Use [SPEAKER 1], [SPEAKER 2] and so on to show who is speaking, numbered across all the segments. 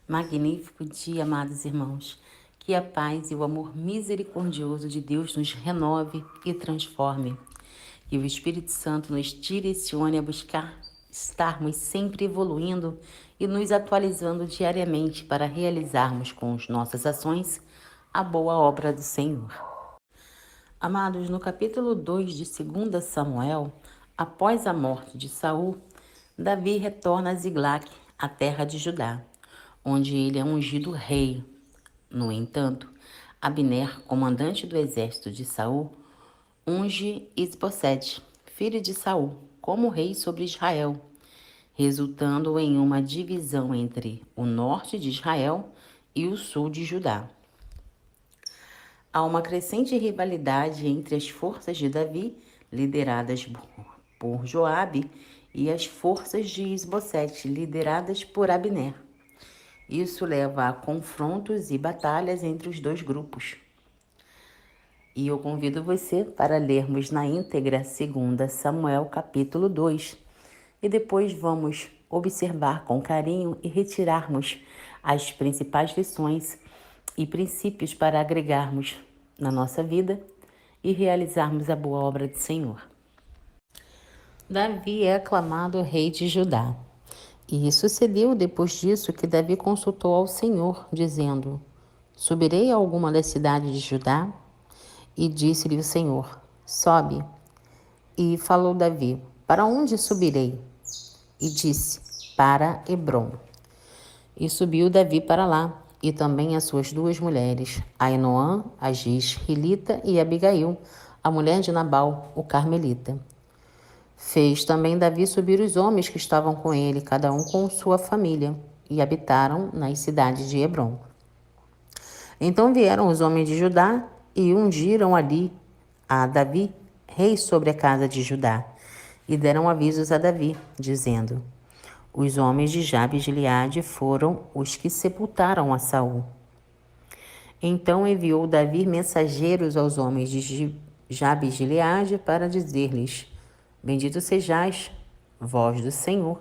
[SPEAKER 1] Magnífico dia, amados irmãos. Que a paz e o amor misericordioso de Deus nos renove e transforme. Que o Espírito Santo nos direcione a buscar estarmos sempre evoluindo e nos atualizando diariamente para realizarmos com as nossas ações a boa obra do Senhor. Amados, no capítulo 2 de 2 Samuel, após a morte de Saul, Davi retorna a Ziglag, a terra de Judá, onde ele é ungido rei. No entanto, Abner, comandante do exército de Saul, unge Isbosete, filho de Saul, como rei sobre Israel, resultando em uma divisão entre o norte de Israel e o sul de Judá. Há uma crescente rivalidade entre as forças de Davi, lideradas por Joabe, e as forças de Isbosete, lideradas por Abner. Isso leva a confrontos e batalhas entre os dois grupos. E eu convido você para lermos na íntegra 2 Samuel capítulo 2. E depois vamos observar com carinho e retirarmos as principais lições e princípios para agregarmos na nossa vida e realizarmos a boa obra do Senhor. Davi é aclamado rei de Judá. E sucedeu depois disso que Davi consultou ao Senhor, dizendo: Subirei a alguma das cidades de Judá? E disse-lhe o Senhor: Sobe. E falou Davi: Para onde subirei? E disse: Para Hebrom. E subiu Davi para lá, e também as suas duas mulheres, Ainoã, a Gisrilita, e Abigail, a mulher de Nabal, o carmelita. Fez também Davi subir os homens que estavam com ele, cada um com sua família, e habitaram nas cidades de Hebrom. Então vieram os homens de Judá e ungiram ali a Davi, rei sobre a casa de Judá, e deram avisos a Davi, dizendo: Os homens de Jabes de Gileade foram os que sepultaram a Saul. Então enviou Davi mensageiros aos homens de Jabes de Gileade para dizer-lhes: Bendito sejais, vós do Senhor,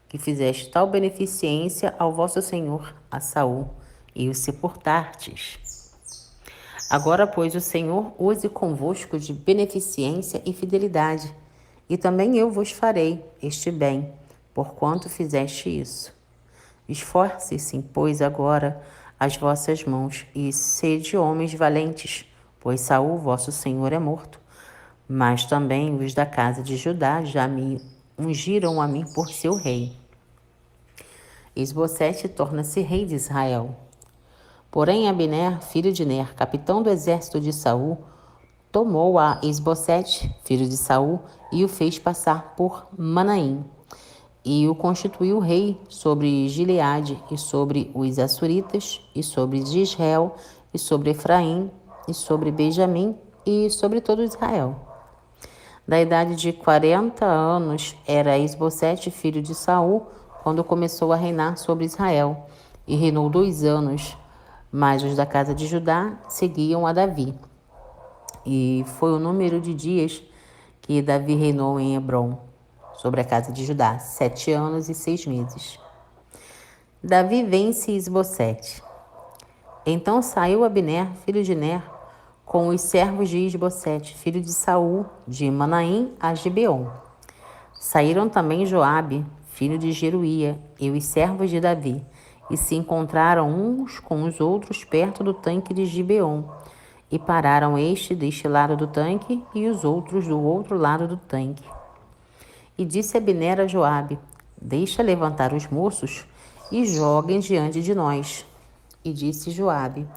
[SPEAKER 1] que fizeste tal beneficência ao vosso senhor, a Saul, e o sepultastes. Agora, pois, o Senhor use convosco de beneficência e fidelidade, e também eu vos farei este bem, porquanto fizeste isso. Esforce-se, pois, agora as vossas mãos, e sede homens valentes, pois Saul, vosso senhor, é morto. Mas também os da casa de Judá já me ungiram a mim por seu rei. Isbosete torna-se rei de Israel. Porém Abner, filho de Ner, capitão do exército de Saul, tomou a Isbosete, filho de Saul, e o fez passar por Manaim, e o constituiu rei sobre Gileade, e sobre os Assuritas, e sobre Israel, e sobre Efraim, e sobre Benjamim, e sobre todo Israel. Da idade de 40 anos era Isbosete, filho de Saul, quando começou a reinar sobre Israel, e reinou 2 anos, mas os da casa de Judá seguiam a Davi. E foi o número de dias que Davi reinou em Hebrom, sobre a casa de Judá, 7 anos e 6 meses. Davi vence Isbosete. Então saiu Abner, filho de Ner, com os servos de Isbosete, filho de Saul, de Manaim a Gibeon. Saíram também Joabe, filho de Jeruía, e os servos de Davi, e se encontraram uns com os outros perto do tanque de Gibeon, e pararam este deste lado do tanque e os outros do outro lado do tanque. E disse Abner a Joabe: Deixa levantar os moços e joguem diante de nós. E disse Joabe: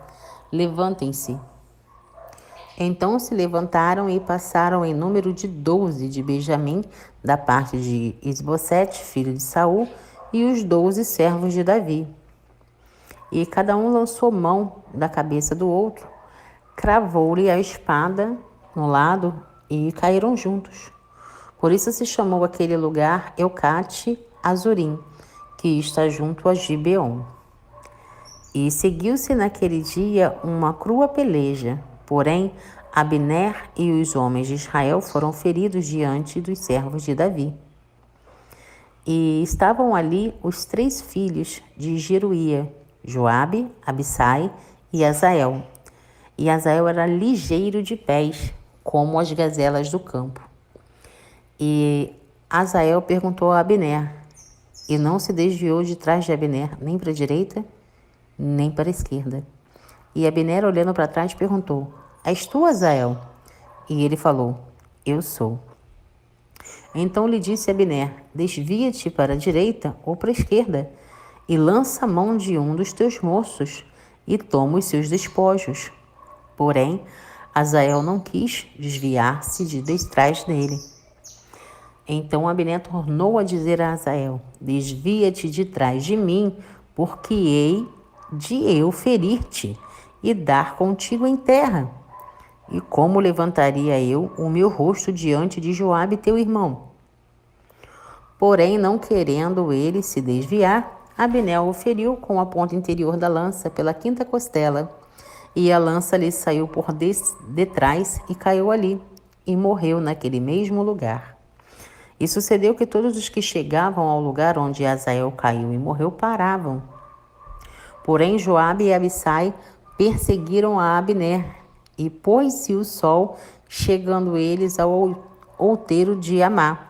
[SPEAKER 1] Levantem-se. Então se levantaram e passaram em número de 12 de Benjamim, da parte de Isbosete, filho de Saul, e os 12 servos de Davi. E cada um lançou mão da cabeça do outro, cravou-lhe a espada no lado e caíram juntos. Por isso se chamou aquele lugar Eucate Azurim, que está junto a Gibeon. E seguiu-se naquele dia uma crua peleja, porém Abner e os homens de Israel foram feridos diante dos servos de Davi. E estavam ali os 3 filhos de Jeruía, Joabe, Abissai e Azael. E Azael era ligeiro de pés, como as gazelas do campo. E Azael perguntou a Abner, e não se desviou de trás de Abner, nem para a direita, nem para a esquerda. E Abner, olhando para trás, perguntou, és tu, Azael? E ele falou, eu sou. Então lhe disse Abner, desvia-te para a direita ou para a esquerda, e lança a mão de um dos teus moços, e toma os seus despojos. Porém, Azael não quis desviar-se de detrás dele. Então Abner tornou a dizer a Azael, desvia-te de trás de mim, porque hei de eu ferir-te e dar contigo em terra. E como levantaria eu o meu rosto diante de Joabe teu irmão? Porém, não querendo ele se desviar, Abner o feriu com a ponta interior da lança pela quinta costela, e a lança lhe saiu por detrás e caiu ali, e morreu naquele mesmo lugar. E sucedeu que todos os que chegavam ao lugar onde Azael caiu e morreu paravam. Porém, Joabe e Abissai perseguiram a Abner, e pôs-se o sol, chegando eles ao outeiro de Amá,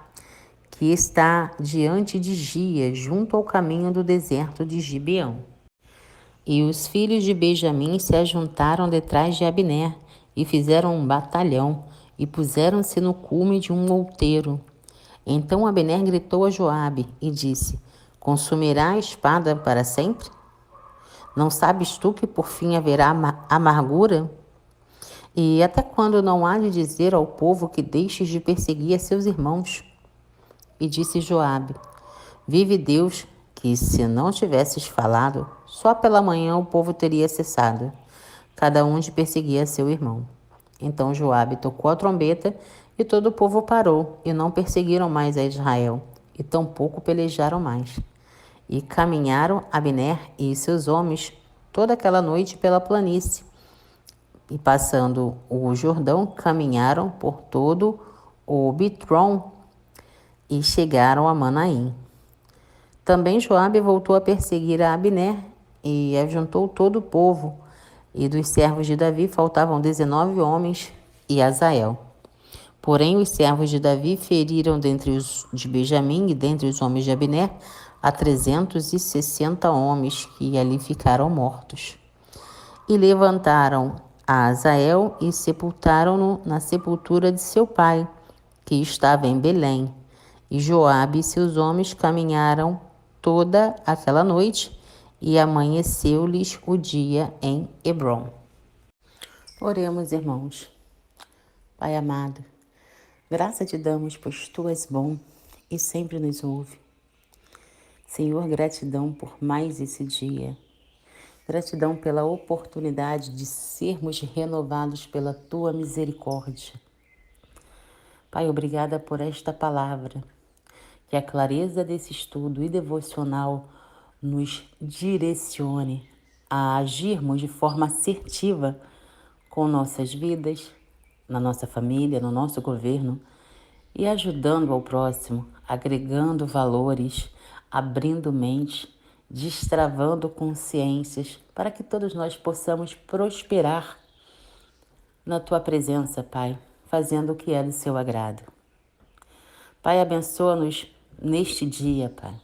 [SPEAKER 1] que está diante de Gia, junto ao caminho do deserto de Gibeão. E os filhos de Benjamim se ajuntaram detrás de Abner, e fizeram um batalhão, e puseram-se no cume de um outeiro. Então Abner gritou a Joabe e disse, consumirá a espada para sempre? Não sabes tu que por fim haverá amargura? E até quando não há de dizer ao povo que deixes de perseguir a seus irmãos? E disse Joabe, vive Deus, que se não tivesses falado, só pela manhã o povo teria cessado, cada um de perseguir a seu irmão. Então Joabe tocou a trombeta, e todo o povo parou, e não perseguiram mais a Israel, e tampouco pelejaram mais. E caminharam Abner e seus homens toda aquela noite pela planície, e passando o Jordão, caminharam por todo o Bitron, e chegaram a Manaim. Também Joabe voltou a perseguir a Abner e ajuntou todo o povo, e dos servos de Davi faltavam 19 homens e Azael. Porém, os servos de Davi feriram dentre os de Benjamim e dentre os homens de Abner a 360 homens que ali ficaram mortos. E levantaram a Azael e sepultaram-no na sepultura de seu pai, que estava em Belém. E Joabe e seus homens caminharam toda aquela noite, e amanheceu-lhes o dia em Hebrom. Oremos, irmãos. Pai amado, graça te damos, pois tu és bom e sempre nos ouve. Senhor, gratidão por mais esse dia. Gratidão pela oportunidade de sermos renovados pela tua misericórdia. Pai, obrigada por esta palavra. Que a clareza desse estudo e devocional nos direcione a agirmos de forma assertiva com nossas vidas, na nossa família, no nosso governo, e ajudando ao próximo, agregando valores, abrindo mente, destravando consciências, para que todos nós possamos prosperar na tua presença, Pai, fazendo o que é do seu agrado. Pai, abençoa-nos neste dia, Pai.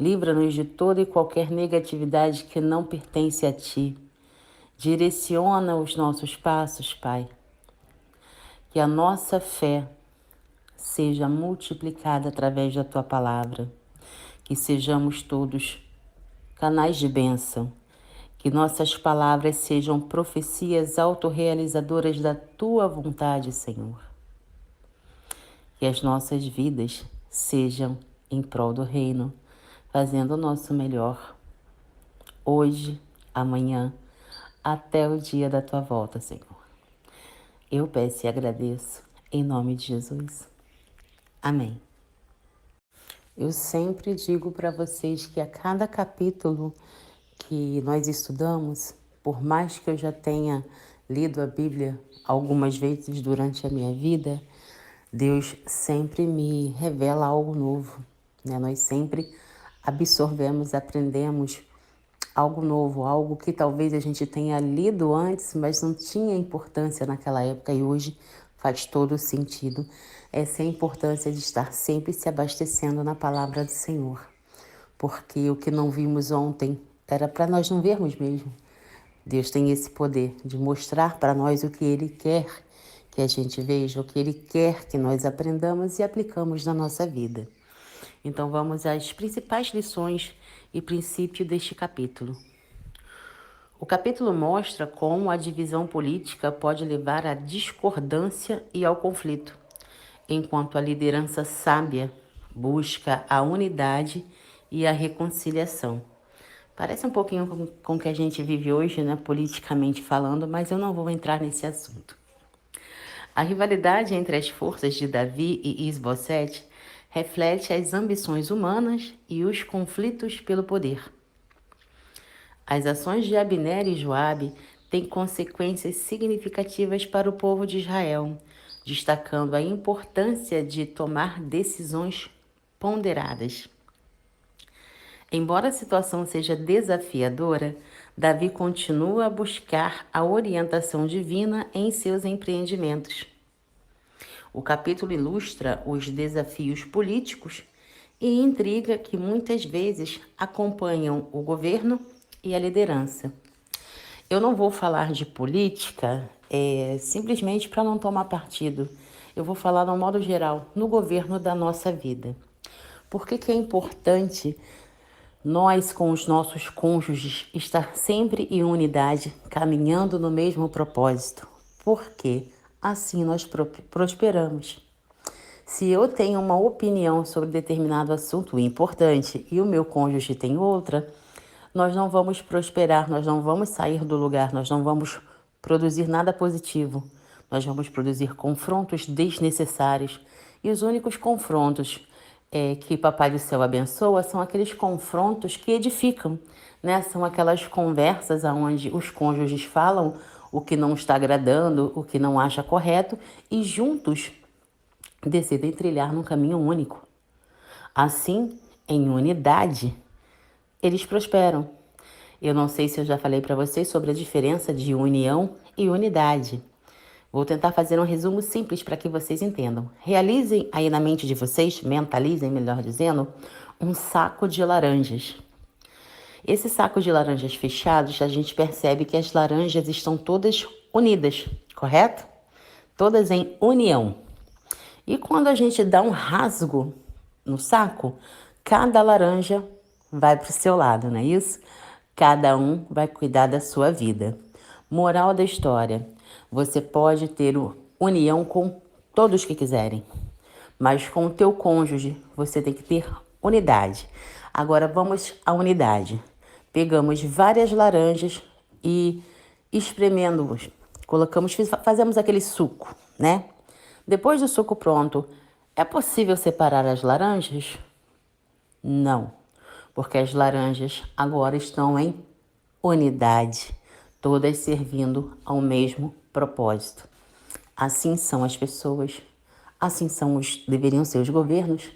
[SPEAKER 1] Livra-nos de toda e qualquer negatividade que não pertence a Ti. Direciona os nossos passos, Pai. Que a nossa fé seja multiplicada através da Tua palavra. Que sejamos todos canais de bênção. Que nossas palavras sejam profecias autorrealizadoras da Tua vontade, Senhor. Que as nossas vidas sejam em prol do reino, fazendo o nosso melhor, hoje, amanhã, até o dia da tua volta, Senhor. Eu peço e agradeço, em nome de Jesus. Amém. Eu sempre digo para vocês que a cada capítulo que nós estudamos, por mais que eu já tenha lido a Bíblia algumas vezes durante a minha vida, Deus sempre me revela algo novo, né? Nós sempre absorvemos, aprendemos algo novo, algo que talvez a gente tenha lido antes, mas não tinha importância naquela época e hoje faz todo sentido. Essa é a importância de estar sempre se abastecendo na palavra do Senhor, porque o que não vimos ontem era para nós não vermos mesmo. Deus tem esse poder de mostrar para nós o que Ele quer que a gente veja, o que Ele quer que nós aprendamos e aplicamos na nossa vida. Então vamos às principais lições e princípios deste capítulo. O capítulo mostra como a divisão política pode levar à discordância e ao conflito, enquanto a liderança sábia busca a unidade e a reconciliação. Parece um pouquinho com o que a gente vive hoje, né, politicamente falando, mas eu não vou entrar nesse assunto. A rivalidade entre as forças de Davi e Isbosete reflete as ambições humanas e os conflitos pelo poder. As ações de Abner e Joabe têm consequências significativas para o povo de Israel, destacando a importância de tomar decisões ponderadas. Embora a situação seja desafiadora, Davi continua a buscar a orientação divina em seus empreendimentos. O capítulo ilustra os desafios políticos e intriga que muitas vezes acompanham o governo e a liderança. Eu não vou falar de política simplesmente para não tomar partido. Eu vou falar no modo geral, no governo da nossa vida. Por que é importante nós, com os nossos cônjuges, estar sempre em unidade, caminhando no mesmo propósito? Porque assim nós prosperamos. Se eu tenho uma opinião sobre determinado assunto importante e o meu cônjuge tem outra, nós não vamos prosperar, nós não vamos sair do lugar, nós não vamos produzir nada positivo. Nós vamos produzir confrontos desnecessários. E os únicos confrontos que Papai do Céu abençoa são aqueles confrontos que edificam, né? São aquelas conversas onde os cônjuges falam o que não está agradando, o que não acha correto e juntos decidem trilhar num caminho único. Assim, em unidade, eles prosperam. Eu não sei se eu já falei para vocês sobre a diferença de união e unidade. Vou tentar fazer um resumo simples para que vocês entendam. Realizem aí na mente de vocês, mentalizem, melhor dizendo, um saco de laranjas. Esse saco de laranjas fechados, a gente percebe que as laranjas estão todas unidas, correto? Todas em união. E quando a gente dá um rasgo no saco, cada laranja vai para o seu lado, não é isso? Cada um vai cuidar da sua vida. Moral da história: você pode ter união com todos que quiserem, mas com o teu cônjuge você tem que ter unidade. Agora vamos à unidade. Pegamos várias laranjas e espremendo-os, fazemos aquele suco, né? Depois do suco pronto, é possível separar as laranjas? Não, porque as laranjas agora estão em unidade, todas servindo ao mesmo propósito. Assim são as pessoas, assim deveriam ser os governos,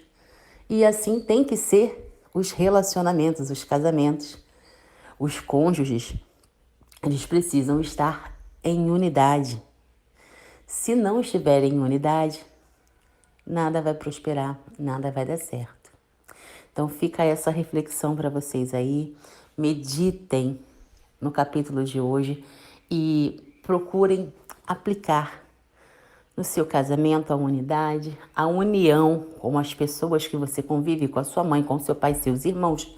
[SPEAKER 1] e assim tem que ser os relacionamentos, os casamentos. Os cônjuges, eles precisam estar em unidade. Se não estiverem em unidade, nada vai prosperar, nada vai dar certo. Então fica essa reflexão para vocês aí. Meditem no capítulo de hoje e procurem aplicar no seu casamento a unidade, a união com as pessoas que você convive, com a sua mãe, com seu pai, seus irmãos,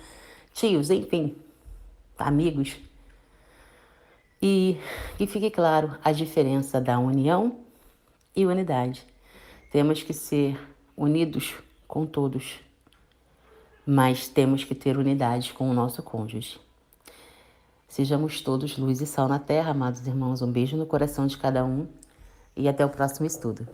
[SPEAKER 1] tios, enfim, amigos. E que fique claro a diferença da união e unidade. Temos que ser unidos com todos, mas temos que ter unidade com o nosso cônjuge. Sejamos todos luz e sal na terra, amados irmãos. Um beijo no coração de cada um e até o próximo estudo.